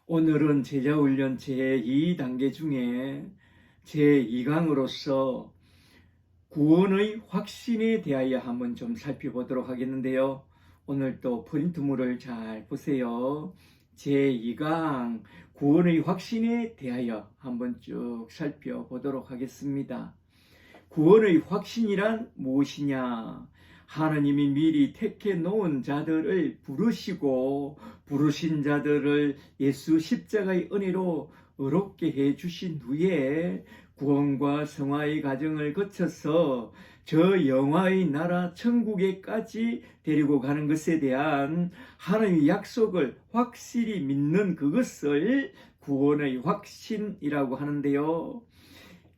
오늘은 제자훈련 제2단계 중에 제2강으로서 구원의 확신에 대하여 한번 좀 살펴보도록 하겠는데요. 오늘 또 프린트물을 잘 보세요. 제2강 구원의 확신에 대하여 한번 쭉 살펴보도록 하겠습니다. 구원의 확신이란 무엇이냐? 하나님이 미리 택해 놓은 자들을 부르시고 부르신 자들을 예수 십자가의 은혜로 의롭게 해 주신 후에 구원과 성화의 과정을 거쳐서 저 영화의 나라 천국에까지 데리고 가는 것에 대한 하나님의 약속을 확실히 믿는 그것을 구원의 확신이라고 하는데요.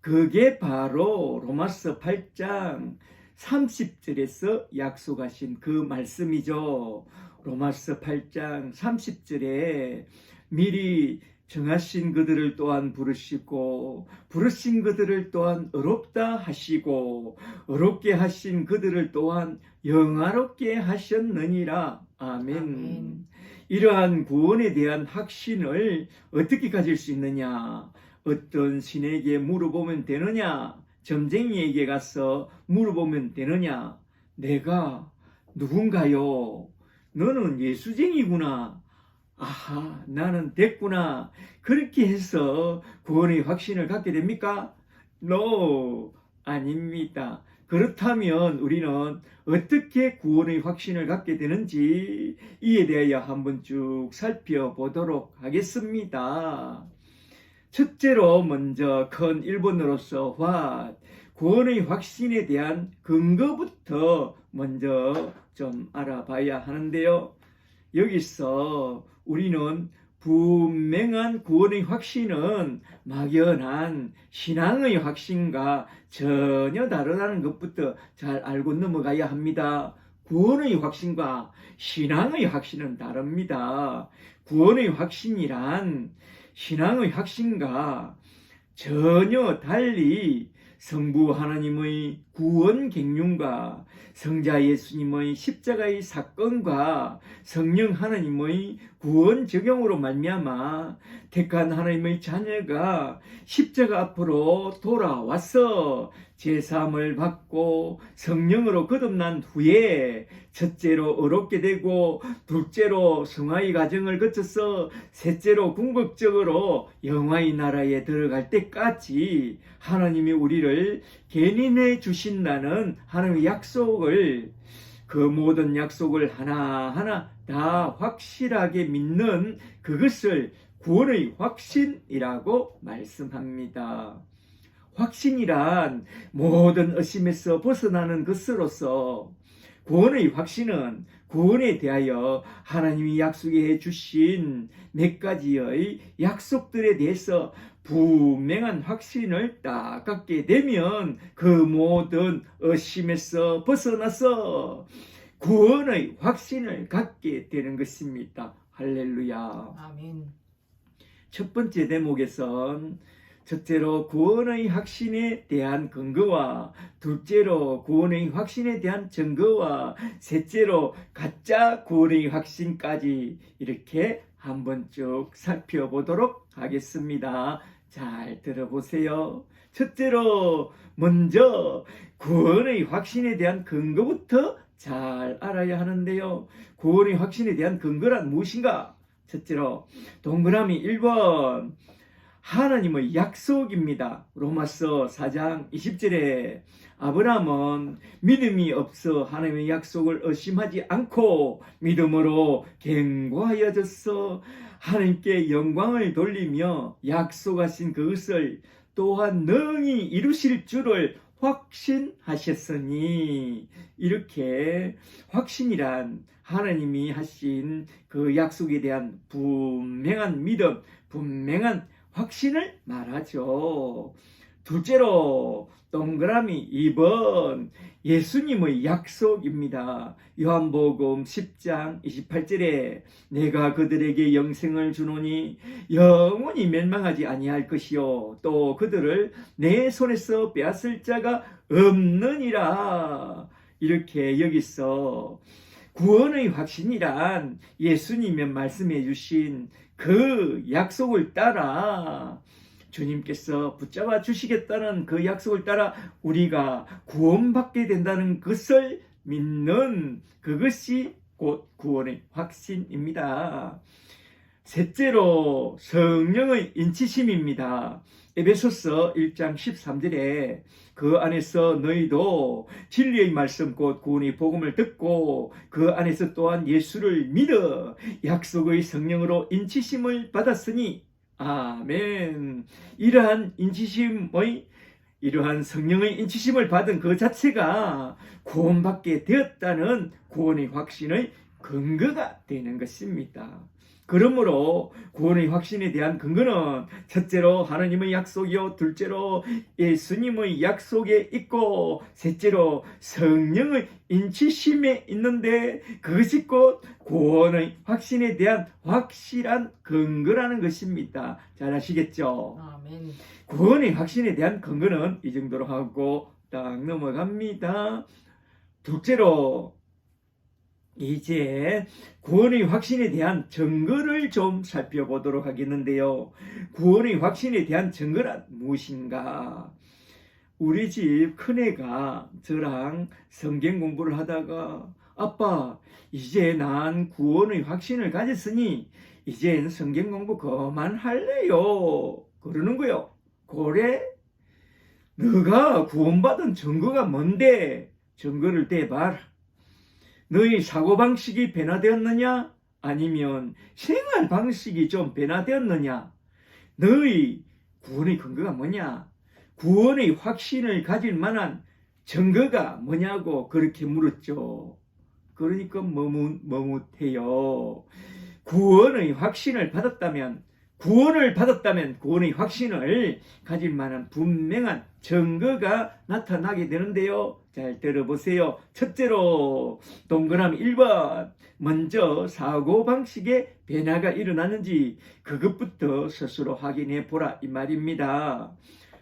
그게 바로 로마서 8장 30절에서 약속하신 그 말씀이죠. 로마서 8장 30절에 미리 정하신 그들을 또한 부르시고 부르신 그들을 또한 의롭다 하시고 의롭게 하신 그들을 또한 영화롭게 하셨느니라. 아멘. 아멘. 이러한 구원에 대한 확신을 어떻게 가질 수 있느냐? 어떤 신에게 물어보면 되느냐? 점쟁이에게 가서 물어보면 되느냐? 내가 누군가요? 너는 예수쟁이구나. 아하, 나는 됐구나. 그렇게 해서 구원의 확신을 갖게 됩니까? No, 아닙니다. 그렇다면 우리는 어떻게 구원의 확신을 갖게 되는지 이에 대하여 한번 쭉 살펴보도록 하겠습니다. 첫째로 먼저 큰 1번으로서 구원의 확신에 대한 근거부터 먼저 좀 알아봐야 하는데요. 여기서 우리는 분명한 구원의 확신은 막연한 신앙의 확신과 전혀 다르다는 것부터 잘 알고 넘어가야 합니다. 구원의 확신과 신앙의 확신은 다릅니다. 구원의 확신이란 신앙의 확신과 전혀 달리 성부 하나님의 구원 경륜과 성자 예수님의 십자가의 사건과 성령 하나님의 구원 적용으로 말미암아 택한 하나님의 자녀가 십자가 앞으로 돌아와서 제사함을 받고 성령으로 거듭난 후에 첫째로 의롭게 되고 둘째로 성화의 과정을 거쳐서 셋째로 궁극적으로 영화의 나라에 들어갈 때까지 하나님이 우리를 견인해 주신다는 하나님의 약속을, 그 모든 약속을 하나하나 다 확실하게 믿는 그것을 구원의 확신이라고 말씀합니다. 확신이란 모든 의심에서 벗어나는 것으로서 구원의 확신은 구원에 대하여 하나님이 약속해 주신 몇 가지의 약속들에 대해서 분명한 확신을 딱 갖게 되면 그 모든 의심에서 벗어나서 구원의 확신을 갖게 되는 것입니다. 할렐루야. 아멘. 첫 번째 대목에선 첫째로 구원의 확신에 대한 근거와 둘째로 구원의 확신에 대한 증거와 셋째로 가짜 구원의 확신까지 이렇게 한번 쭉 살펴보도록 하겠습니다. 잘 들어보세요. 첫째로 먼저 구원의 확신에 대한 근거부터 잘 알아야 하는데요. 구원의 확신에 대한 근거란 무엇인가? 첫째로 동그라미 1번 하나님의 약속입니다. 로마서 4장 20절에 아브라함은 믿음이 없어 하나님의 약속을 의심하지 않고 믿음으로 견고하여져서 하나님께 영광을 돌리며 약속하신 그것을 또한 능히 이루실 줄을 확신하셨으니, 이렇게 확신이란 하나님이 하신 그 약속에 대한 분명한 믿음, 분명한 확신을 말하죠. 둘째로 동그라미 2번 예수님의 약속입니다. 요한복음 10장 28절에 내가 그들에게 영생을 주노니 영원히 멸망하지 아니할 것이요 또 그들을 내 손에서 빼앗을 자가 없느니라. 이렇게 여기서 구원의 확신이란 예수님이 말씀해 주신 그 약속을 따라 주님께서 붙잡아 주시겠다는 그 약속을 따라 우리가 구원받게 된다는 것을 믿는 그것이 곧 구원의 확신입니다. 셋째로 성령의 인치심입니다. 에베소서 1장 13절에 그 안에서 너희도 진리의 말씀 곧 구원의 복음을 듣고 그 안에서 또한 예수를 믿어 약속의 성령으로 인치심을 받았으니 아멘. 이러한 성령의 인치심을 받은 그 자체가 구원받게 되었다는 구원의 확신의 근거가 되는 것입니다. 그러므로 구원의 확신에 대한 근거는 첫째로 하나님의 약속이요, 둘째로 예수님의 약속에 있고, 셋째로 성령의 인치심에 있는데 그것이 곧 구원의 확신에 대한 확실한 근거라는 것입니다. 잘 아시겠죠? 아멘. 구원의 확신에 대한 근거는 이 정도로 하고 딱 넘어갑니다. 둘째로 이제 구원의 확신에 대한 증거를 좀 살펴보도록 하겠는데요. 구원의 확신에 대한 증거란 무엇인가? 우리 집 큰애가 저랑 성경 공부를 하다가 아빠, 이제 난 구원의 확신을 가졌으니 이젠 성경 공부 그만할래요. 그러는 거요. 그래? 너가 구원받은 증거가 뭔데? 증거를 대봐라. 너희 사고방식이 변화되었느냐? 아니면 생활방식이 좀 변화되었느냐? 너희 구원의 근거가 뭐냐? 구원의 확신을 가질 만한 증거가 뭐냐고 그렇게 물었죠. 그러니까 머뭇해요. 구원의 확신을 받았다면 구원의 확신을 가질 만한 분명한 증거가 나타나게 되는데요. 잘 들어보세요. 첫째로 동그라미 1번, 먼저 사고방식의 변화가 일어났는지 그것부터 스스로 확인해 보라 이 말입니다.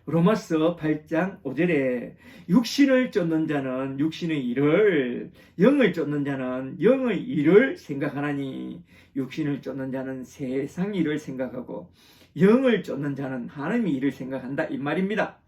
로마서 8장 5절에 육신을 쫓는 자는 육신의 일을, 영을 쫓는 자는 영의 일을 생각하나니 육신을 쫓는 자는 세상 일을 생각하고 영을 쫓는 자는 하나님의 일을 생각한다 이 말입니다.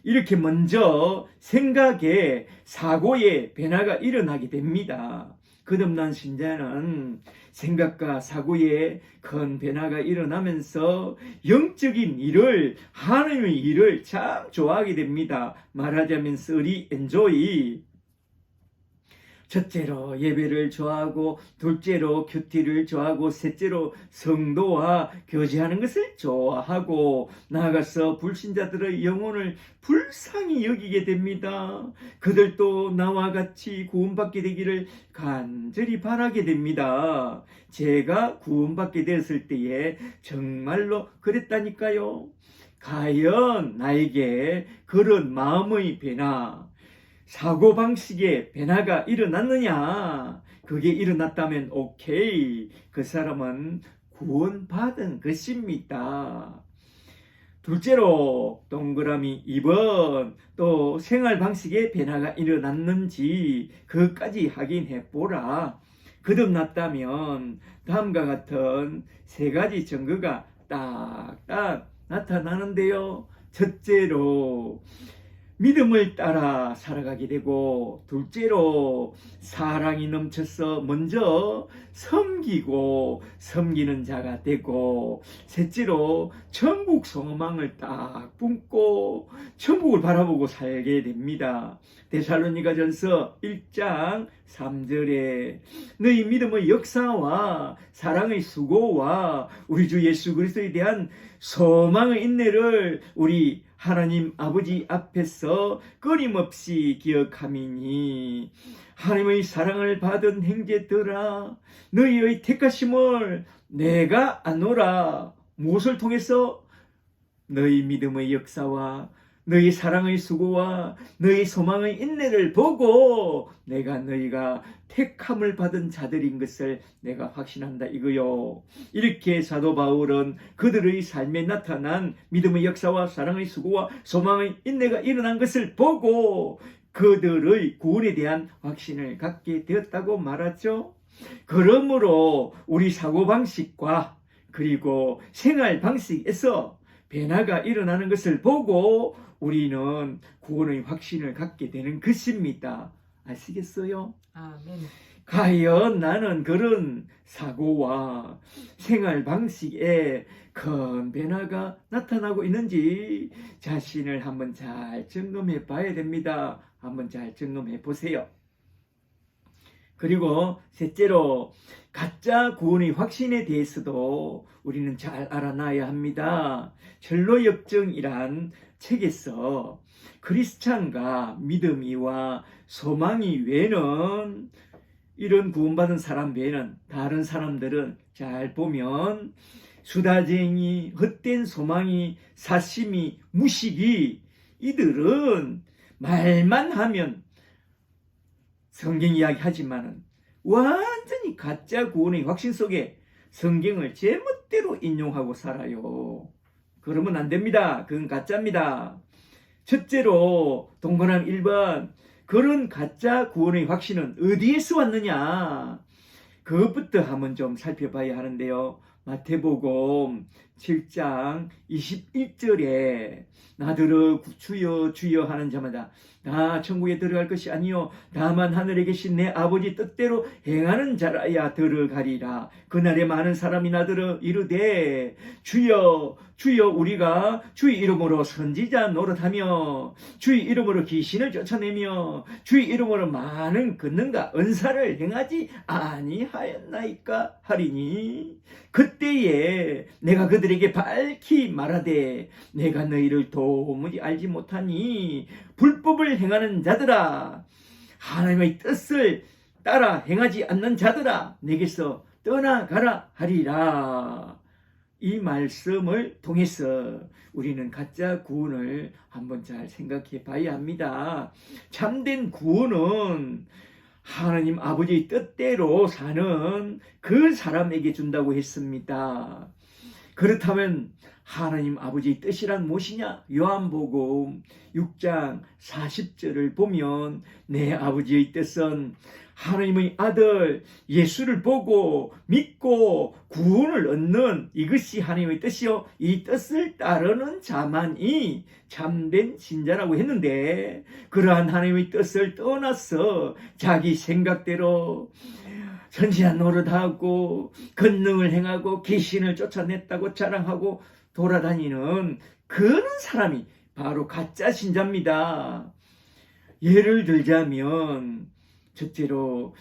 이렇게 먼저 생각에 사고에 변화가 일어나게 됩니다. 거듭난 신자는 생각과 사고에 큰 변화가 일어나면서 영적인 일을, 하나님의 일을 참 좋아하게 됩니다. 말하자면 쓰리 엔조이. 첫째로 예배를 좋아하고, 둘째로 큐티를 좋아하고, 셋째로 성도와 교제하는 것을 좋아하고, 나아가서 불신자들의 영혼을 불쌍히 여기게 됩니다. 그들도 나와 같이 구원받게 되기를 간절히 바라게 됩니다. 제가 구원받게 되었을 때에 정말로 그랬다니까요. 과연 나에게 그런 마음의 변화, 사고방식의 변화가 일어났느냐? 그게 일어났다면 오케이. 그 사람은 구원받은 것입니다. 둘째로 동그라미 2번, 또 생활방식의 변화가 일어났는지 그것까지 확인해 보라. 거듭났다면 다음과 같은 세 가지 증거가 딱딱 나타나는데요. 첫째로 믿음을 따라 살아가게 되고, 둘째로 사랑이 넘쳐서 먼저 섬기고 섬기는 자가 되고, 셋째로 천국 소망을 딱 품고 천국을 바라보고 살게 됩니다. 데살로니가전서 1장 3절에 너희 믿음의 역사와 사랑의 수고와 우리 주 예수 그리스도에 대한 소망의 인내를 우리 하나님 아버지 앞에서 끊임없이 기억함이니 하나님의 사랑을 받은 형제들아, 너희의 택하심을 내가 아노라. 무엇을 통해서? 너희 믿음의 역사와 너희 사랑의 수고와 너희 소망의 인내를 보고 내가 너희가 택함을 받은 자들인 것을 내가 확신한다 이거요. 이렇게 사도 바울은 그들의 삶에 나타난 믿음의 역사와 사랑의 수고와 소망의 인내가 일어난 것을 보고 그들의 구원에 대한 확신을 갖게 되었다고 말하죠. 그러므로 우리 사고방식과 그리고 생활 방식에서 변화가 일어나는 것을 보고 우리는 구원의 확신을 갖게 되는 것입니다. 아시겠어요? 아멘. 과연 나는 그런 사고와 생활 방식에 큰 변화가 나타나고 있는지 자신을 한번 잘 점검해 봐야 됩니다. 한번 잘 점검해 보세요. 그리고 셋째로 가짜 구원의 확신에 대해서도 우리는 잘 알아놔야 합니다. 전로역정이란 책에서 크리스찬과 믿음이와 소망이 외에는 이런 구원받은 사람 외에는 다른 사람들은 잘 보면 수다쟁이, 헛된 소망이, 사심이, 무식이 이들은 말만 하면 성경 이야기 하지만은 완전히 가짜 구원의 확신 속에 성경을 제멋대로 인용하고 살아요. 그러면 안 됩니다. 그건 가짜입니다. 첫째로 동그라미 1번 그런 가짜 구원의 확신은 어디에서 왔느냐? 그것부터 한번 좀 살펴봐야 하는데요. 마태복음 7장 21절에 나더러 주여 주여 하는 자마다 나 천국에 들어갈 것이 아니요 다만 하늘에 계신 내 아버지 뜻대로 행하는 자라야 들어가리라. 그날에 많은 사람이 나더러 이르되 주여 주여 우리가 주의 이름으로 선지자 노릇하며 주의 이름으로 귀신을 쫓아내며 주의 이름으로 많은 권능과 은사를 행하지 아니하였나이까 하리니 그때에 내가 그들에게 밝히 말하되 내가 너희를 도무지 알지 못하니 불법을 행하는 자들아 하나님의 뜻을 따라 행하지 않는 자들아 내게서 떠나가라 하리라. 이 말씀을 통해서 우리는 가짜 구원을 한번 잘 생각해 봐야 합니다. 참된 구원은 하나님 아버지의 뜻대로 사는 그 사람에게 준다고 했습니다. 그렇다면 하나님 아버지의 뜻이란 무엇이냐? 요한복음 6장 40절을 보면 내 아버지의 뜻은 하나님의 아들 예수를 보고 믿고 구원을 얻는 이것이 하나님의 뜻이요 이 뜻을 따르는 자만이 참된 신자라고 했는데 그러한 하나님의 뜻을 떠나서 자기 생각대로 선지자 노릇하고 권능을 행하고 귀신을 쫓아냈다고 자랑하고 돌아다니는 그런 사람이 바로 가짜 신자입니다. 예를 들자면 첫째로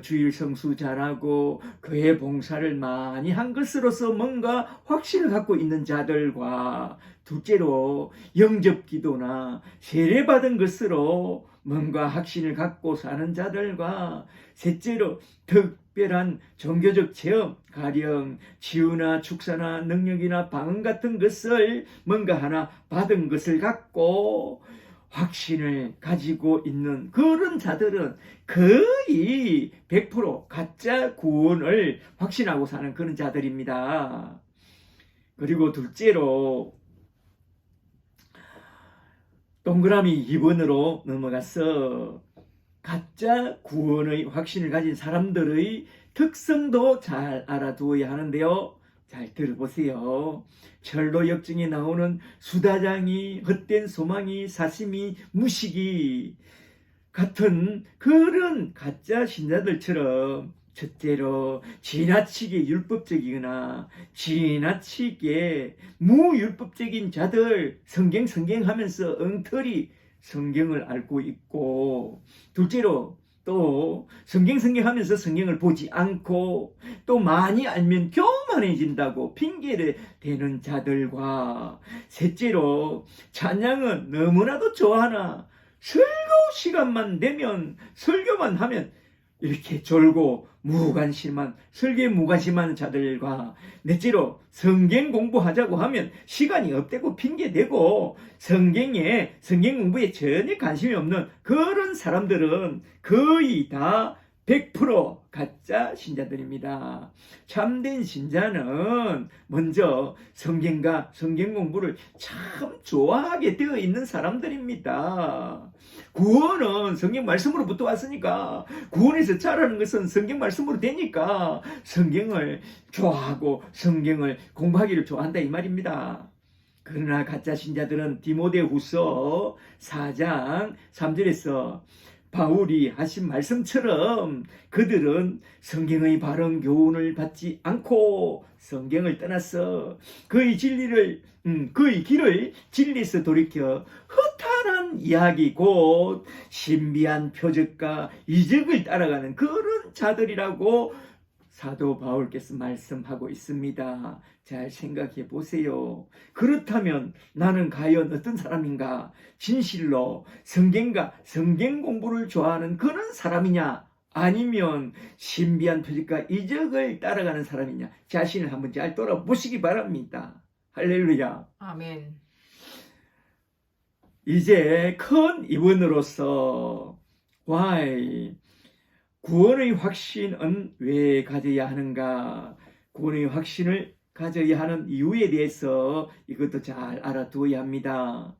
주일 성수 잘하고 교회 봉사를 많이 한 것으로서 뭔가 확신을 갖고 있는 자들과 둘째로 영접 기도나 세례 받은 것으로 뭔가 확신을 갖고 사는 자들과 셋째로 특별한 종교적 체험, 가령 치유나 축사나 능력이나 방언 같은 것을 뭔가 하나 받은 것을 갖고 확신을 가지고 있는 그런 자들은 거의 100% 가짜 구원을 확신하고 사는 그런 자들입니다. 그리고 둘째로 동그라미 2번으로 넘어가서 가짜 구원의 확신을 가진 사람들의 특성도 잘 알아두어야 하는데요. 잘 들어보세요. 철로역정에 나오는 수다장이, 헛된 소망이, 사심이, 무식이 같은 그런 가짜 신자들처럼 첫째로 지나치게 율법적이거나 지나치게 무율법적인 자들 성경 하면서 엉터리 성경을 알고 있고 둘째로 또 성경 하면서 성경을 보지 않고 또 많이 알면 교만해진다고 핑계를 대는 자들과 셋째로 찬양은 너무나도 좋아하나 설교 시간만 되면 설교만 하면 이렇게 졸고 설교에 무관심한 자들과 넷째로 성경 공부하자고 하면 시간이 없대고 핑계대고 성경 공부에 전혀 관심이 없는 그런 사람들은 거의 다 100% 가짜 신자들입니다. 참된 신자는 먼저 성경과 성경 공부를 참 좋아하게 되어 있는 사람들입니다. 구원은 성경 말씀으로부터 왔으니까, 구원에서 자라는 것은 성경 말씀으로 되니까 성경을 좋아하고 성경을 공부하기를 좋아한다 이 말입니다. 그러나 가짜 신자들은 디모데후서 4장 3절에서 바울이 하신 말씀처럼 그들은 성경의 바른 교훈을 받지 않고 성경을 떠나서 그의 길을 진리에서 돌이켜 허탄한 이야기 곧 신비한 표적과 이적을 따라가는 그런 자들이라고 사도 바울께서 말씀하고 있습니다. 잘 생각해 보세요. 그렇다면 나는 과연 어떤 사람인가? 진실로 성경과 성경 공부를 좋아하는 그런 사람이냐? 아니면 신비한 표적과 이적을 따라가는 사람이냐? 자신을 한번 잘 돌아보시기 바랍니다. 할렐루야. 아멘. 이제 큰 이원으로서 구원의 확신은 왜 가져야 하는가? 구원의 확신을 가져야 하는 이유에 대해서 이것도 잘 알아두어야 합니다.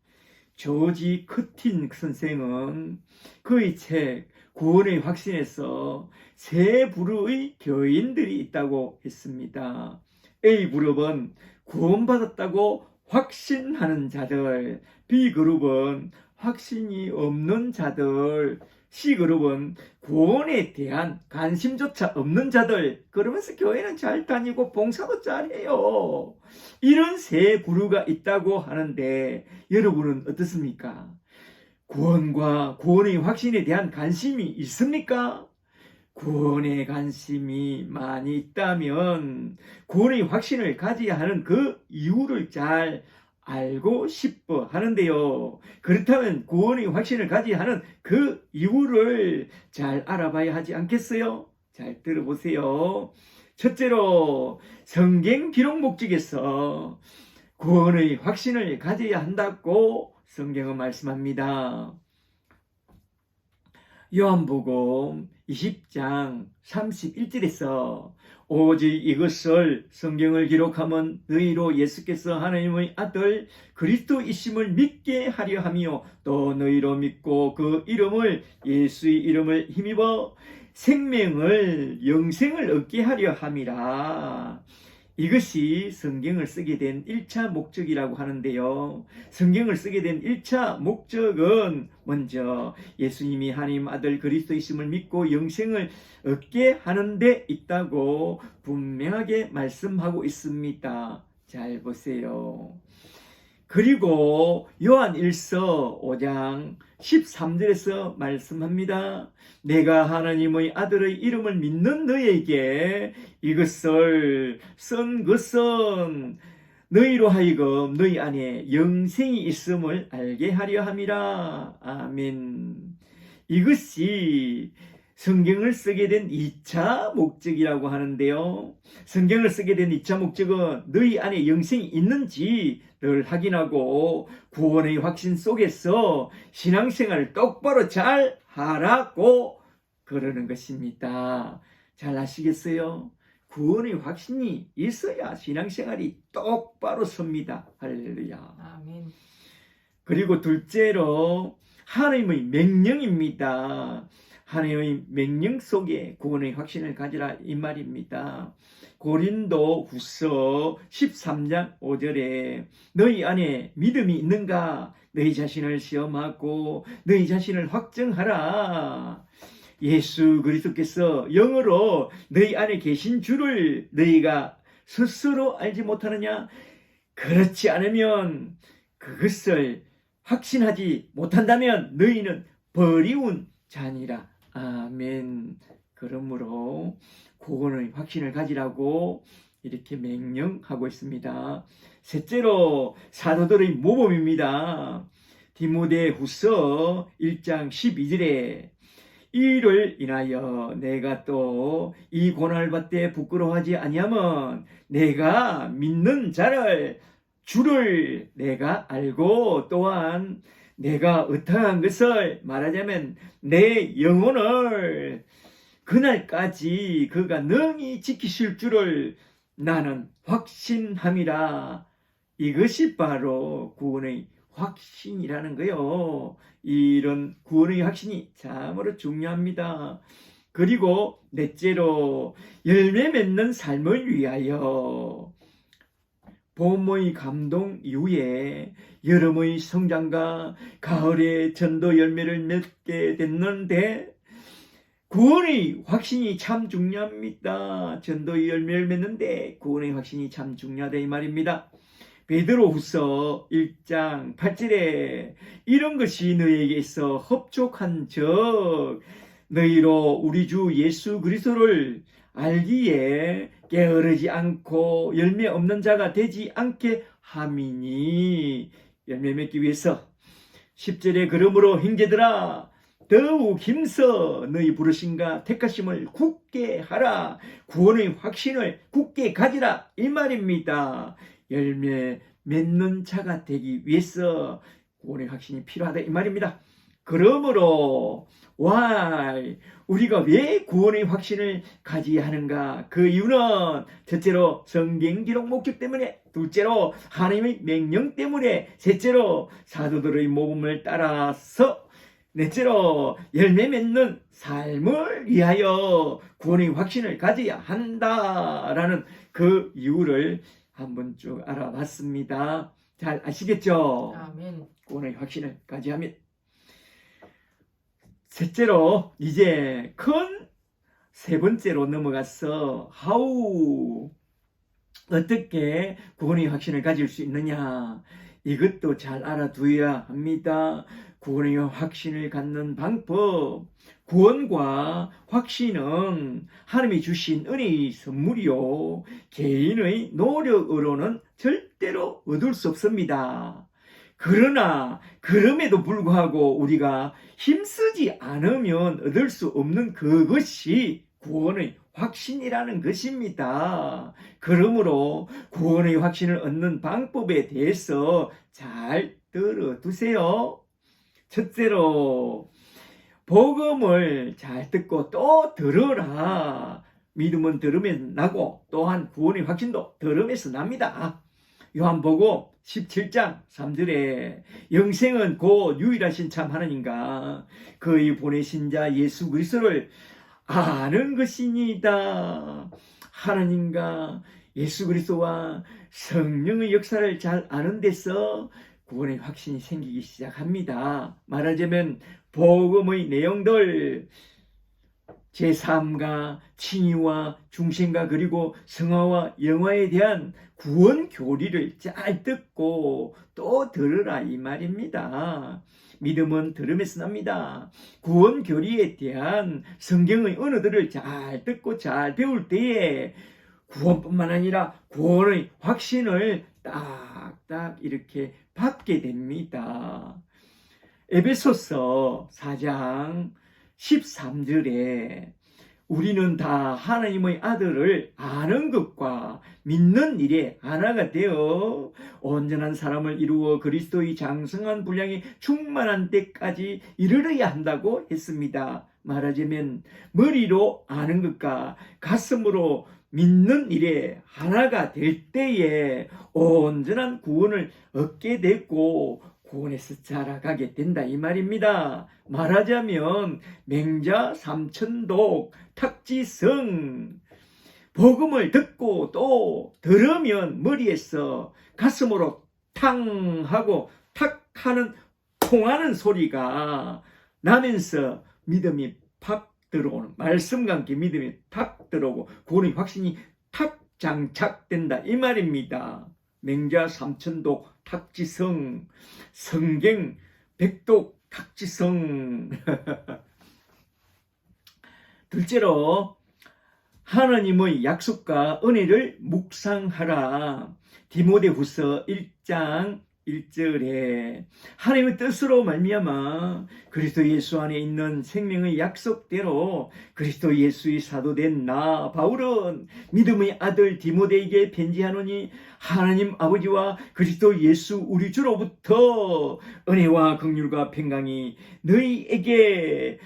조지 커틴 선생은 그의 책 구원의 확신에서 세 부류의 교인들이 있다고 했습니다. A그룹은 구원받았다고 확신하는 자들, B그룹은 확신이 없는 자들, C그룹은 구원에 대한 관심조차 없는 자들. 그러면서 교회는 잘 다니고 봉사도 잘해요. 이런 세 부류가 있다고 하는데 여러분은 어떻습니까? 구원과 구원의 확신에 대한 관심이 있습니까? 구원에 관심이 많이 있다면 구원의 확신을 가져야 하는 그 이유를 잘 알고 싶어 하는데요. 그렇다면 구원의 확신을 가져야 하는 그 이유를 잘 알아봐야 하지 않겠어요? 잘 들어보세요. 첫째로 성경 기록 목적에서 구원의 확신을 가져야 한다고 성경은 말씀합니다. 요한복음 20장 31절에서 오직 이것을 성경을 기록하면 너희로 예수께서 하나님의 아들 그리스도이심을 믿게 하려 하며 또 너희로 믿고 그 이름을 예수의 이름을 힘입어 영생을 얻게 하려 함이라. 이것이 성경을 쓰게 된 1차 목적이라고 하는데요. 성경을 쓰게 된 1차 목적은 먼저 예수님이 하나님 아들 그리스도이심을 믿고 영생을 얻게 하는 데 있다고 분명하게 말씀하고 있습니다. 잘 보세요. 그리고 요한 1서 5장 13절에서 말씀합니다. 내가 하나님의 아들의 이름을 믿는 너에게 이것을 쓴 것은 너희로 하여금 너희 안에 영생이 있음을 알게 하려 함이라. 아멘. 이것이 성경을 쓰게 된 2차 목적이라고 하는데요. 성경을 쓰게 된 2차 목적은 너희 안에 영생이 있는지 늘 확인하고 구원의 확신 속에서 신앙생활을 똑바로 잘 하라고 그러는 것입니다. 잘 아시겠어요? 구원의 확신이 있어야 신앙생활이 똑바로 섭니다. 할렐루야. 아멘. 그리고 둘째로 하나님의 명령입니다. 하나님의 명령 속에 구원의 확신을 가지라 이 말입니다. 고린도 후서 13장 5절에 너희 안에 믿음이 있는가? 너희 자신을 시험하고 너희 자신을 확정하라. 예수 그리스도께서 영으로 너희 안에 계신 줄을 너희가 스스로 알지 못하느냐? 그렇지 않으면 그것을 확신하지 못한다면 너희는 버리운 자니라. 아멘. 그러므로 구원의 확신을 가지라고 이렇게 명령하고 있습니다. 셋째로 사도들의 모범입니다. 디모데후서 1장 12절에 이를 인하여 내가 또 이 고난을 받되 부끄러워하지 아니하면 내가 믿는 주를 내가 알고 또한 내가 어떠한 것을 말하자면 내 영혼을 그날까지 그가 능히 지키실 줄을 나는 확신함이라. 이것이 바로 구원의 확신이라는 거요. 이런 구원의 확신이 참으로 중요합니다. 그리고 넷째로 열매 맺는 삶을 위하여 봄의 감동 이후에 여름의 성장과 가을의 전도 열매를 맺게 됐는데 구원의 확신이 참 중요합니다. 전도의 열매를 맺는데 구원의 확신이 참 중요하다 이 말입니다. 베드로후서 1장 8절에 이런 것이 너에게서 흡족한 적 너희로 우리 주 예수 그리스도를 알기에 게으르지 않고 열매 없는 자가 되지 않게 함이니. 열매 맺기 위해서 10절에 그러므로 형제들아 더욱 힘써 너희 부르심과 택하심을 굳게 하라. 구원의 확신을 굳게 가지라 이 말입니다. 열매 맺는 자가 되기 위해서 구원의 확신이 필요하다 이 말입니다. 그러므로 우리가 왜 구원의 확신을 가져야 하는가? 그 이유는 첫째로 성경 기록 목적 때문에, 둘째로 하나님의 명령 때문에, 셋째로 사도들의 모범을 따라서, 넷째로 열매 맺는 삶을 위하여 구원의 확신을 가져야 한다라는 그 이유를 한번 쭉 알아봤습니다. 잘 아시겠죠? 아멘. 구원의 확신을 가져야 합니다. 셋째로 이제 큰 세 번째로 넘어가서 어떻게 구원의 확신을 가질 수 있느냐, 이것도 잘 알아두어야 합니다. 구원의 확신을 갖는 방법, 구원과 확신은 하나님이 주신 은혜의 선물이요 개인의 노력으로는 절대로 얻을 수 없습니다. 그러나 그럼에도 불구하고 우리가 힘쓰지 않으면 얻을 수 없는 그것이 구원의 확신이라는 것입니다. 그러므로 구원의 확신을 얻는 방법에 대해서 잘 들어두세요. 첫째로 복음을 잘 듣고 또 들어라. 믿음은 들음에서 나고 또한 구원의 확신도 들음에서 납니다. 요한복음 17장 3절에 영생은 곧 유일하신 참 하나님과 그의 보내신 자 예수 그리스도를 아는 것이니이다. 하나님과 예수 그리스도와 성령의 역사를 잘 아는 데서 구원의 확신이 생기기 시작합니다. 말하자면 복음의 내용들, 제3과 칭의와 중생과 그리고 성화와 영화에 대한 구원 교리를 잘 듣고 또 들으라 이 말입니다. 믿음은 들음에서 납니다. 구원 교리에 대한 성경의 언어들을 잘 듣고 잘 배울 때에 구원뿐만 아니라 구원의 확신을 딱딱 이렇게 받게 됩니다. 에베소서 4장 13절에 우리는 다 하나님의 아들을 아는 것과 믿는 일에 하나가 되어 온전한 사람을 이루어 그리스도의 장성한 분량이 충만한 때까지 이르러야 한다고 했습니다. 말하자면 머리로 아는 것과 가슴으로 믿는 일에 하나가 될 때에 온전한 구원을 얻게 됐고 구원에서 자라가게 된다 이 말입니다. 말하자면 맹자 삼천독 탁지성, 복음을 듣고 또 들으면 머리에서 가슴으로 탕 하고 탁 하는 통하는 소리가 나면서 믿음이 팍 들어오는, 말씀과 함께 믿음이 탁 들어오고 구원의 확신이 탁 장착된다 이 말입니다. 맹자 삼천독 탁지성, 성경 백독 탁지성. 둘째로 하나님의 약속과 은혜를 묵상하라. 디모데후서 1장 1절에 하나님의 뜻으로 말미암아 그리스도 예수 안에 있는 생명의 약속대로 그리스도 예수의 사도된 나 바울은 믿음의 아들 디모데에게 편지하노니 하나님 아버지와 그리스도 예수 우리 주로부터 은혜와 긍휼과 평강이 너에게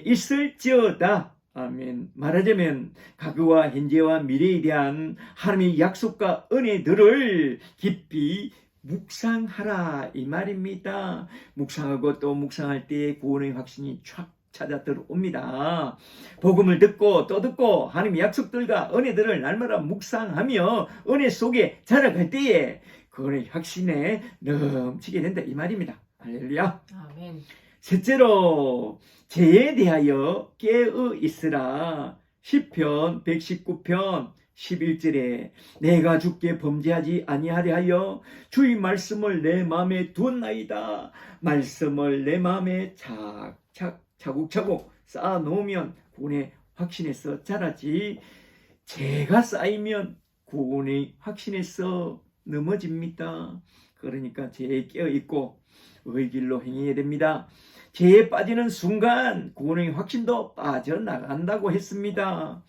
있을지어다. 아멘. 말하자면 과거와 현재와 미래에 대한 하나님의 약속과 은혜들을 깊이 묵상하라 이 말입니다. 묵상하고 또 묵상할 때에 구원의 확신이 촥 찾아 들어옵니다. 복음을 듣고 또 듣고 하나님의 약속들과 은혜들을 날마다 묵상하며 은혜 속에 자라갈 때에 구원의 확신에 넘치게 된다 이 말입니다. 할렐루야. 아멘. 셋째로 죄에 대하여 깨어 있으라. 시편 119편 11절에 내가 주께 범죄하지 아니하려 하여 주의 말씀을 내 마음에 두었나이다. 말씀을 내 마음에 차곡차곡 쌓아 놓으면 구원의 확신에서 자라지 죄가 쌓이면 구원의 확신에서 넘어집니다. 그러니까 죄에 깨어 있고 의 길로 행해야 됩니다. 죄에 빠지는 순간 구원의 확신도 빠져나간다고 했습니다.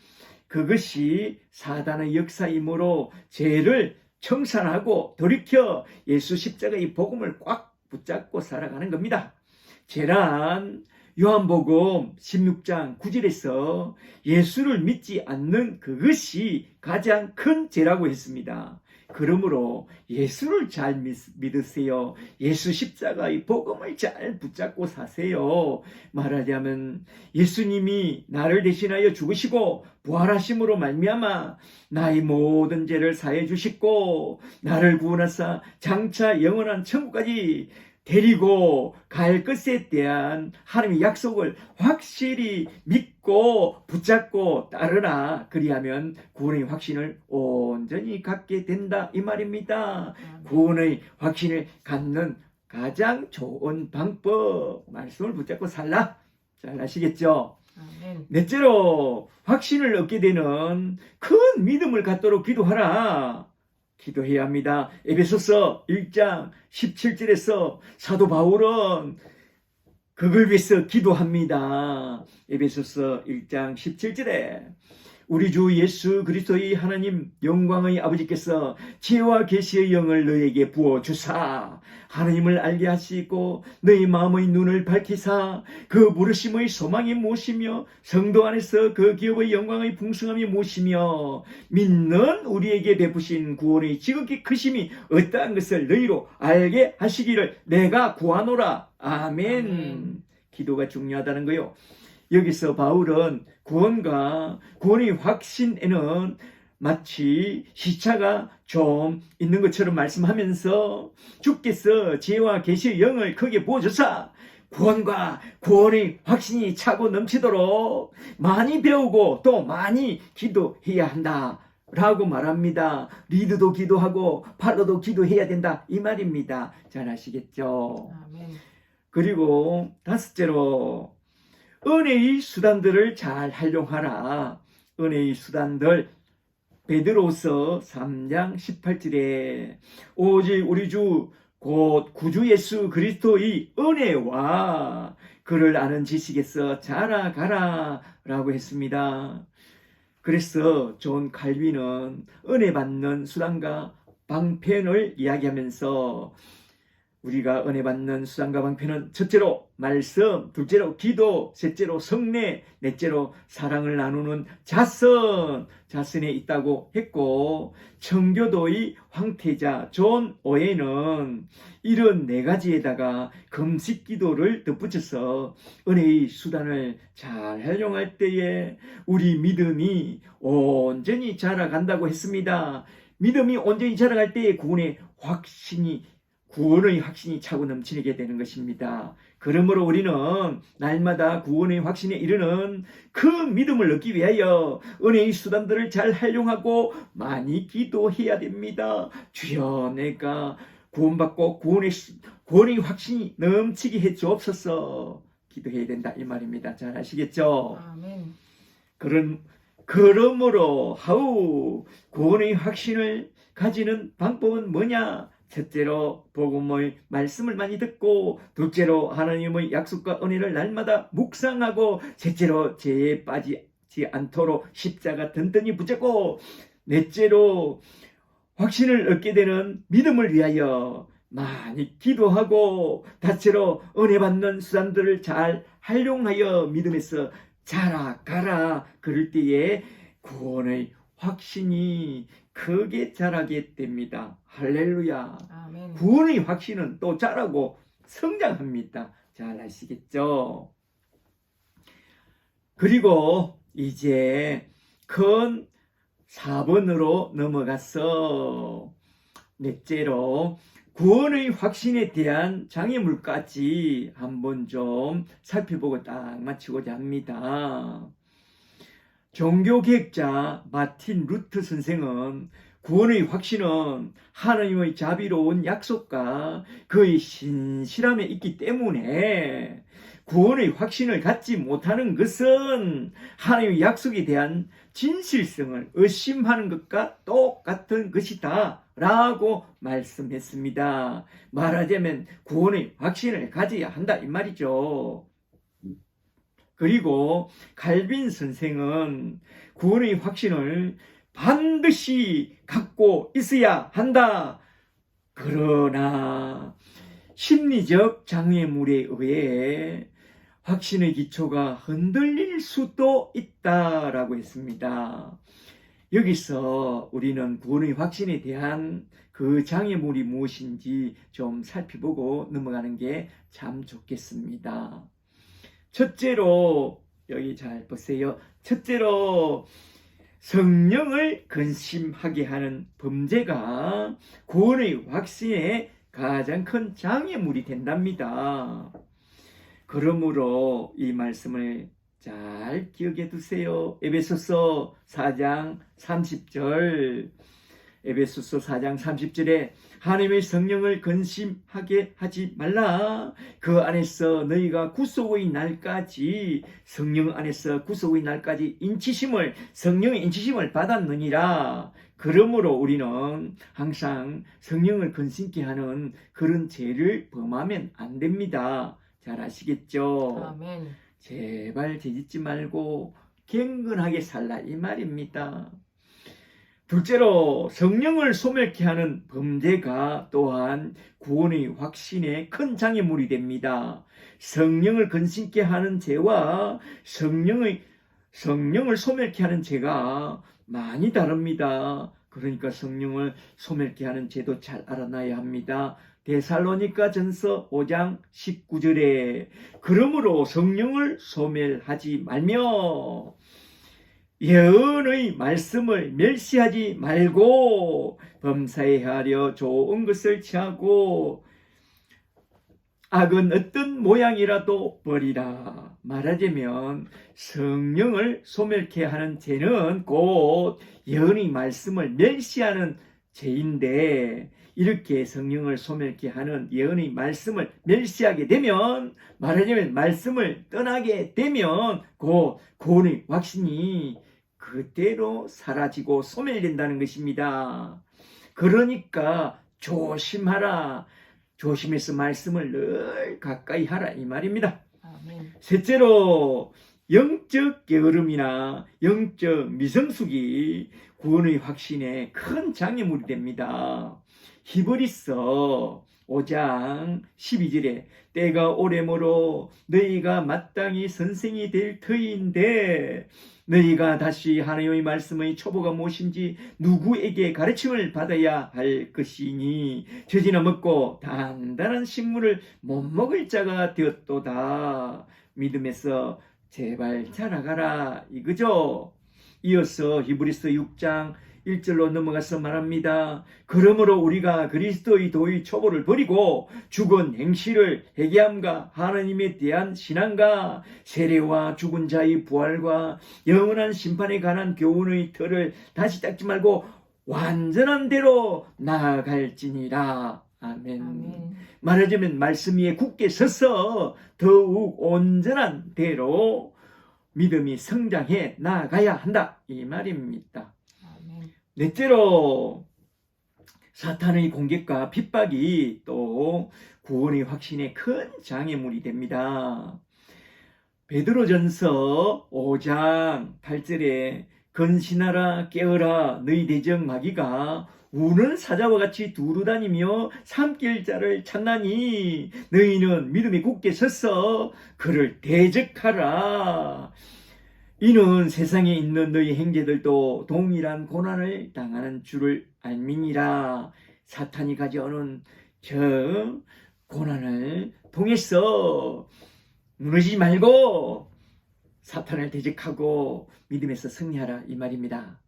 그것이 사단의 역사이므로 죄를 청산하고 돌이켜 예수 십자가의 복음을 꽉 붙잡고 살아가는 겁니다. 죄란 요한복음 16장 9절에서 예수를 믿지 않는 그것이 가장 큰 죄라고 했습니다. 그러므로 예수를 잘 믿으세요. 예수 십자가의 복음을 잘 붙잡고 사세요. 말하자면 예수님이 나를 대신하여 죽으시고 부활하심으로 말미암아 나의 모든 죄를 사해 주시고 나를 구원하사 장차 영원한 천국까지 데리고 갈 것에 대한 하나님의 약속을 확실히 믿고 붙잡고 따르라. 그리하면 구원의 확신을 온전히 갖게 된다 이 말입니다. 구원의 확신을 갖는 가장 좋은 방법, 말씀을 붙잡고 살라. 잘 아시겠죠? 아멘. 넷째로 확신을 얻게 되는 큰 믿음을 갖도록 기도하라. 기도해야 합니다. 에베소서 1장 17절에서 사도 바울은 그걸 위해서 기도합니다. 에베소서 1장 17절에 우리 주 예수 그리스도의 하나님 영광의 아버지께서 지혜와 계시의 영을 너에게 부어주사 하나님을 알게 하시고 너희 마음의 눈을 밝히사 그 부르심의 소망이 무엇이며 성도 안에서 그 기업의 영광의 풍성함이 무엇이며 믿는 우리에게 베푸신 구원의 지극히 크심이 어떠한 것을 너희로 알게 하시기를 내가 구하노라. 아멘. 기도가 중요하다는 거요. 여기서 바울은 구원과 구원의 확신에는 마치 시차가 좀 있는 것처럼 말씀하면서 주께서 지혜와 계시의 영을 크게 부어주사 구원과 구원의 확신이 차고 넘치도록 많이 배우고 또 많이 기도해야 한다 라고 말합니다. 리드도 기도하고 팔로도 기도해야 된다 이 말입니다. 잘 아시겠죠? 아멘. 그리고 다섯째로 은혜의 수단들을 잘 활용하라. 은혜의 수단들 베드로서 3장 18절에 오직 우리 주 곧 구주 예수 그리스도의 은혜와 그를 아는 지식에서 자라가라 라고 했습니다. 그래서 존 칼빈은 은혜 받는 수단과 방편을 이야기하면서 우리가 은혜 받는 수단과 방편은 첫째로 말씀, 둘째로 기도, 셋째로 성례, 넷째로 사랑을 나누는 자선에 있다고 했고 청교도의 황태자 존 오웬은 이런 네 가지에다가 금식 기도를 덧붙여서 은혜의 수단을 잘 활용할 때에 우리 믿음이 온전히 자라간다고 했습니다. 믿음이 온전히 자라갈 때에 구원의 확신이 차고 넘치게 되는 것입니다. 그러므로 우리는 날마다 구원의 확신에 이르는 큰 믿음을 얻기 위하여 은혜의 수단들을 잘 활용하고 많이 기도해야 됩니다. 주여 내가 구원받고 구원의 확신이 넘치게 해 주옵소서. 기도해야 된다 이 말입니다. 잘 아시겠죠? 아멘. 그러므로 구원의 확신을 가지는 방법은 뭐냐? 첫째로 복음의 말씀을 많이 듣고 둘째로 하나님의 약속과 은혜를 날마다 묵상하고 셋째로 죄에 빠지지 않도록 십자가 든든히 붙잡고 넷째로 확신을 얻게 되는 믿음을 위하여 많이 기도하고 다째로 은혜 받는 수단들을 잘 활용하여 믿음에서 자라가라. 그럴 때에 구원의 확신이 크게 자라게 됩니다. 할렐루야. 아멘. 구원의 확신은 또 자라고 성장합니다. 잘 아시겠죠? 그리고 이제 큰 4번으로 넘어가서 넷째로 구원의 확신에 대한 장애물까지 한번 좀 살펴보고 딱 마치고자 합니다. 종교개혁자 마틴 루터 선생은 구원의 확신은 하나님의 자비로운 약속과 그의 신실함에 있기 때문에 구원의 확신을 갖지 못하는 것은 하나님의 약속에 대한 진실성을 의심하는 것과 똑같은 것이다 라고 말씀했습니다. 말하자면 구원의 확신을 가져야 한다 이 말이죠. 그리고 칼빈 선생은 구원의 확신을 반드시 갖고 있어야 한다. 그러나 심리적 장애물에 의해 확신의 기초가 흔들릴 수도 있다라고 했습니다. 여기서 우리는 구원의 확신에 대한 그 장애물이 무엇인지 좀 살펴보고 넘어가는 게 참 좋겠습니다. 첫째로 여기 잘 보세요. 첫째로 성령을 근심하게 하는 범죄가 구원의 확신에 가장 큰 장애물이 된답니다. 그러므로 이 말씀을 잘 기억해 두세요. 에베소서 4장 30절 에베소서 4장 30절에 하나님의 성령을 근심하게 하지 말라. 그 안에서 너희가 구속의 날까지 성령 안에서 구속의 날까지 성령의 인치심을 받았느니라. 그러므로 우리는 항상 성령을 근심케 하는 그런 죄를 범하면 안 됩니다. 잘 아시겠죠? 아멘. 제발 죄짓지 말고 경건하게 살라 이 말입니다. 둘째로 성령을 소멸케 하는 범죄가 또한 구원의 확신에 큰 장애물이 됩니다. 성령을 근심케 하는 죄와 성령을 소멸케 하는 죄가 많이 다릅니다. 그러니까 성령을 소멸케 하는 죄도 잘 알아놔야 합니다. 데살로니가 전서 5장 19절에 그러므로 성령을 소멸하지 말며 예언의 말씀을 멸시하지 말고 범사에 하려 좋은 것을 취하고 악은 어떤 모양이라도 버리라. 말하자면 성령을 소멸케 하는 죄는 곧 예언의 말씀을 멸시하는 죄인데 이렇게 성령을 소멸케 하는 예언의 말씀을 멸시하게 되면 말하자면 말씀을 떠나게 되면 곧 구원의 확신이 그대로 사라지고 소멸된다는 것입니다. 그러니까 조심하라. 조심해서 말씀을 늘 가까이 하라 이 말입니다. 아멘. 셋째로 영적 게으름이나 영적 미성숙이 구원의 확신에 큰 장애물이 됩니다. 히브리서 5장 12절에 때가 오래므로 너희가 마땅히 선생이 될 터인데 너희가 다시 하나님의 말씀의 초보가 무엇인지 누구에게 가르침을 받아야 할 것이니 젖이나 먹고 단단한 식물을 못 먹을 자가 되었도다. 믿음에서 제발 자라가라 이거죠. 이어서 히브리서 6장 1절로 넘어가서 말합니다. 그러므로 우리가 그리스도의 도의 초보를 버리고 죽은 행실을 회개함과 하나님에 대한 신앙과 세례와 죽은 자의 부활과 영원한 심판에 관한 교훈의 틀을 다시 닦지 말고 완전한 대로 나아갈지니라. 아멘. 아멘. 말하자면 말씀 위에 굳게 서서 더욱 온전한 대로 믿음이 성장해 나아가야 한다 이 말입니다. 아멘. 넷째로 사탄의 공격과 핍박이 또 구원의 확신에 큰 장애물이 됩니다. 베드로전서 5장 8절에 근신하라 깨어라 너희 대적 마귀가 우는 사자와 같이 두루다니며 삼킬 자를 찾나니 너희는 믿음이 굳게 서서 그를 대적하라. 이는 세상에 있는 너희 형제들도 동일한 고난을 당하는 줄을 알미니라. 사탄이 가져오는 저 고난을 통해서 무너지지 말고 사탄을 대적하고 믿음에서 승리하라, 이 말입니다.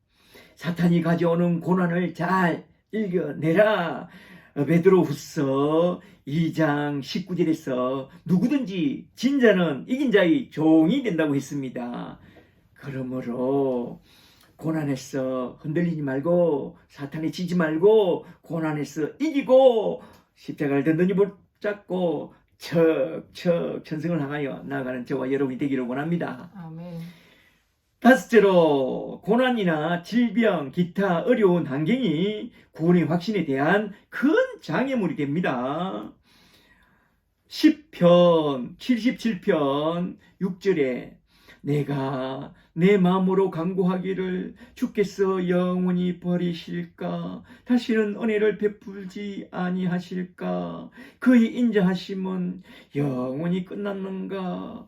사탄이 가져오는 고난을 잘 이겨내라. 베드로후서 2장 19절에서 누구든지 진 자는 이긴 자의 종이 된다고 했습니다. 그러므로 고난에서 흔들리지 말고 사탄에 지지 말고 고난에서 이기고 십자가를 든든히 붙잡고 척척 천승을 향하여 나아가는 저와 여러분이 되기를 원합니다. 아멘. 다섯째로, 고난이나 질병, 기타 어려운 환경이 구원의 확신에 대한 큰 장애물이 됩니다. 10편 77편 6절에 내가 내 마음으로 간구하기를 주께서 영원히 버리실까? 다시는 은혜를 베풀지 아니하실까? 그의 인자하심은 영원히 끝났는가?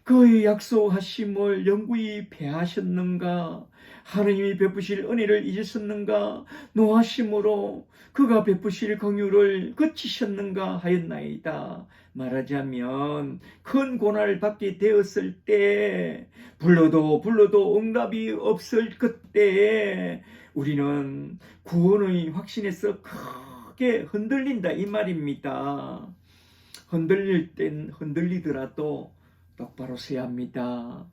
그의 약속하심을 영구히 패하셨는가? 하느님이 베푸실 은혜를 잊으셨는가? 노하심으로 그가 베푸실 긍휼을 그치셨는가 하였나이다. 말하자면 큰 고난을 받게 되었을 때, 불러도 응답이 없을 그때 우리는 구원의 확신에서 크게 흔들린다, 이 말입니다. 흔들릴 땐 흔들리더라도 똑바로 서야 합니다.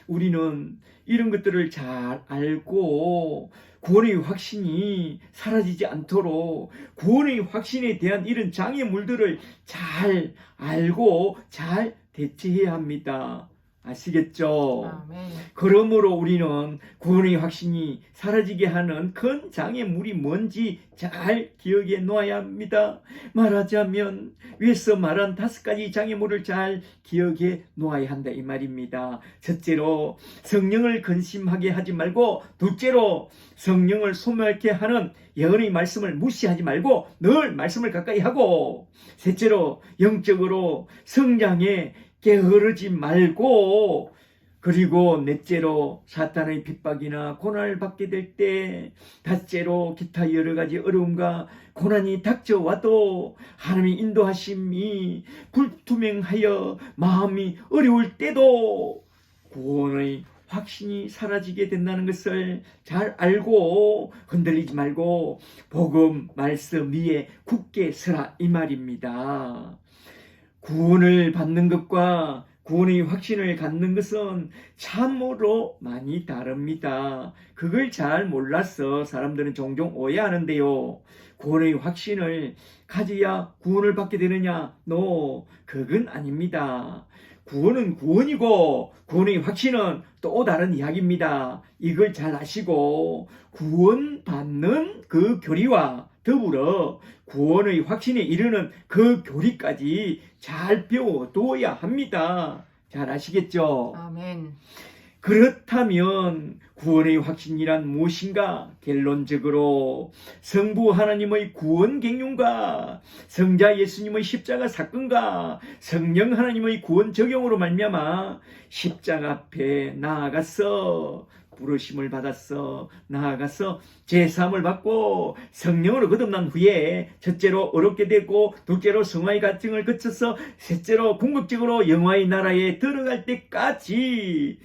우리는 이런 것들을 잘 알고 구원의 확신이 사라지지 않도록 구원의 확신에 대한 이런 장애물들을 잘 알고 잘 대처해야 합니다. 아시겠죠? 아멘. 그러므로 우리는 구원의 확신이 사라지게 하는 큰 장애물이 뭔지 잘 기억해 놓아야 합니다. 말하자면 위에서 말한 5가지 장애물을 잘 기억해 놓아야 한다, 이 말입니다. 첫째로, 성령을 근심하게 하지 말고, 둘째로, 성령을 소멸케 하는 예언의 말씀을 무시하지 말고 늘 말씀을 가까이 하고, 셋째로, 영적으로 성장에 게으르지 말고, 그리고 넷째로 사탄의 핍박이나 고난을 받게 될 때, 다섯째로 기타 여러 가지 어려움과 고난이 닥쳐와도 하나님의 인도하심이 불투명하여 마음이 어려울 때도 구원의 확신이 사라지게 된다는 것을 잘 알고 흔들리지 말고 복음 말씀 위에 굳게 서라, 이 말입니다. 구원을 받는 것과 구원의 확신을 갖는 것은 참으로 많이 다릅니다. 그걸 잘 몰라서 사람들은 종종 오해하는데요. 구원의 확신을 가져야 구원을 받게 되느냐? 그건 아닙니다. 구원은 구원이고 구원의 확신은 또 다른 이야기입니다. 이걸 잘 아시고 구원받는 그 교리와 더불어 구원의 확신에 이르는 그 교리까지 잘 배워두어야 합니다. 잘 아시겠죠? 아멘. 그렇다면 구원의 확신이란 무엇인가? 결론적으로 성부 하나님의 구원 경륜과 성자 예수님의 십자가 사건과 성령 하나님의 구원 적용으로 말미암아 십자가 앞에 나아가서 부르심을 받았어 나아가서 제사함을 받고 성령으로 거듭난 후에 첫째로 어렵게 되고 둘째로 성화의 과정을 거쳐서 셋째로 궁극적으로 영화의 나라에 들어갈 때까지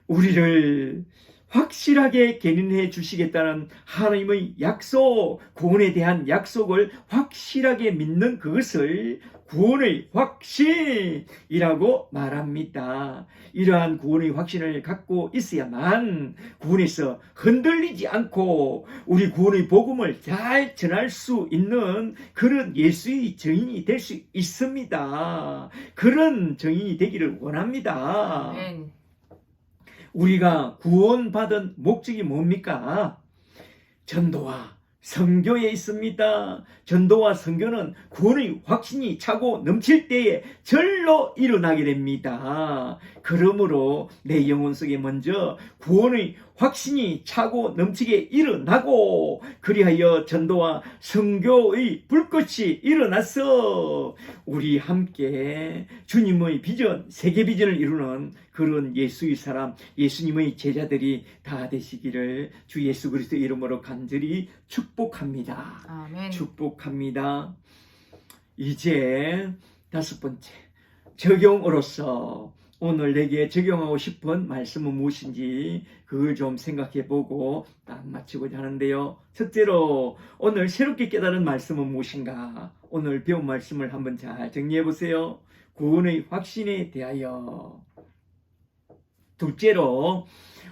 우리를 확실하게 견인해 주시겠다는 하나님의 약속, 구원에 대한 약속을 확실하게 믿는 그것을 구원의 확신이라고 말합니다. 이러한 구원의 확신을 갖고 있어야만 구원에서 흔들리지 않고 우리 구원의 복음을 잘 전할 수 있는 그런 예수의 증인이 될 수 있습니다. 그런 증인이 되기를 원합니다. 아멘. 우리가 구원받은 목적이 뭡니까? 전도와 선교에 있습니다. 전도와 선교는 구원의 확신이 차고 넘칠 때에 절로 일어나게 됩니다. 그러므로 내 영혼 속에 먼저 구원의 확신이 차고 넘치게 일어나고 그리하여 전도와 선교의 불꽃이 일어났어. 우리 함께 주님의 비전, 세계 비전을 이루는 그런 예수의 사람, 예수님의 제자들이 다 되시기를 주 예수 그리스도 이름으로 간절히 축복합니다. 아멘. 축복합니다. 이제 5번째, 적용으로서 오늘 내게 적용하고 싶은 말씀은 무엇인지 그걸 좀 생각해보고 딱 마치고자 하는데요. 첫째로 오늘 새롭게 깨달은 말씀은 무엇인가? 오늘 배운 말씀을 한번 잘 정리해보세요. 구원의 확신에 대하여. 둘째로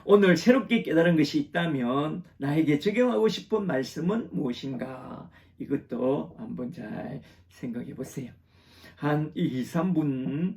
오늘 새롭게 깨달은 것이 있다면 나에게 적용하고 싶은 말씀은 무엇인가? 이것도 한번 잘 생각해 보세요. 한 2, 3분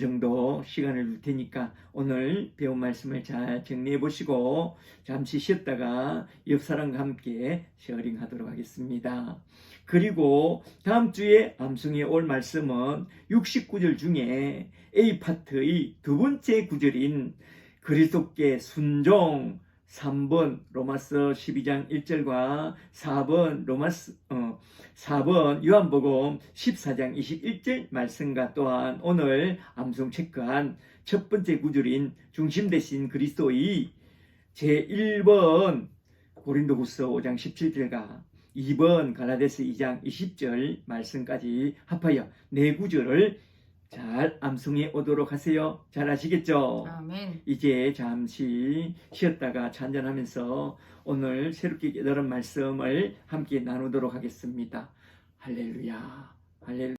정도 시간을 줄 테니까 오늘 배운 말씀을 잘 정리해 보시고 잠시 쉬었다가 옆 사람과 함께 쉐어링 하도록 하겠습니다. 그리고 다음 주에 암송에 올 말씀은 69절 중에 A파트의 두 번째 구절인 그리스도께 순종 3번 로마서 12장 1절과 4번 요한복음 14장 21절 말씀과 또한 오늘 암송 체크한 첫 번째 구절인 중심 되신 그리스도의 제1번 고린도후서 5장 17절과 2번 갈라디아서 2장 20절 말씀까지 합하여 네 구절을 잘 암송해 오도록 하세요. 잘 아시겠죠? 아멘. 이제 잠시 쉬었다가 찬전하면서 오늘 새롭게 깨달은 말씀을 함께 나누도록 하겠습니다. 할렐루야. 할렐루야.